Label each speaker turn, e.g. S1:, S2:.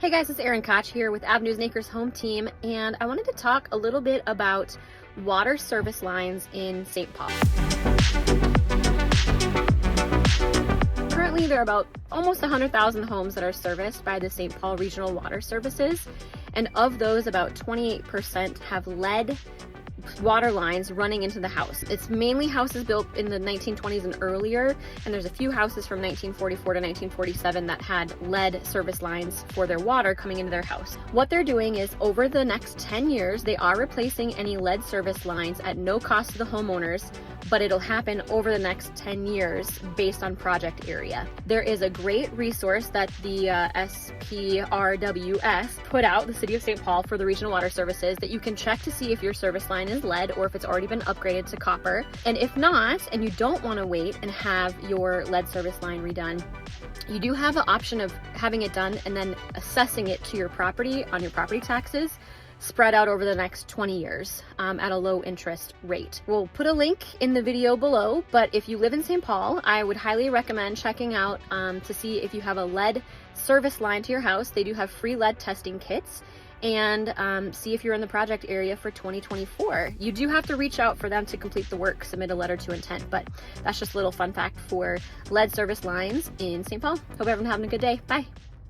S1: Hey guys, it's Erin here with Avenues and Acres Home Team, and I wanted to talk a little bit about water service lines in St. Paul. Currently, there are about almost 100,000 homes that are serviced by the St. Paul Regional Water Services, and of those, about 28% have lead water lines running into the house. It's mainly houses built in the 1920s and earlier, and there's a few houses from 1944 to 1947 that had lead service lines for their water coming into their house. What they're doing is, over the next 10 years, they are replacing any lead service lines at no cost to the homeowners, but it'll happen over the next 10 years based on project area. There is a great resource that the SPRWS put out, the City of St. Paul, for the Regional Water Services, that you can check to see if your service line is lead or if it's already been upgraded to copper. And if not, and you don't want to wait and have your lead service line redone, you do have the option of having it done and then assessing it to your property on your property taxes, spread out over the next 20 years at a low interest rate. We'll put a link in the video below, but if you live in St. Paul, I would highly recommend checking out to see if you have a lead service line to your house. They do have free lead testing kits, and see if you're in the project area for 2024. You do have to reach out for them to complete the work, submit a letter to intent, but that's just a little fun fact for lead service lines in St. Paul. Hope everyone's having a good day. Bye.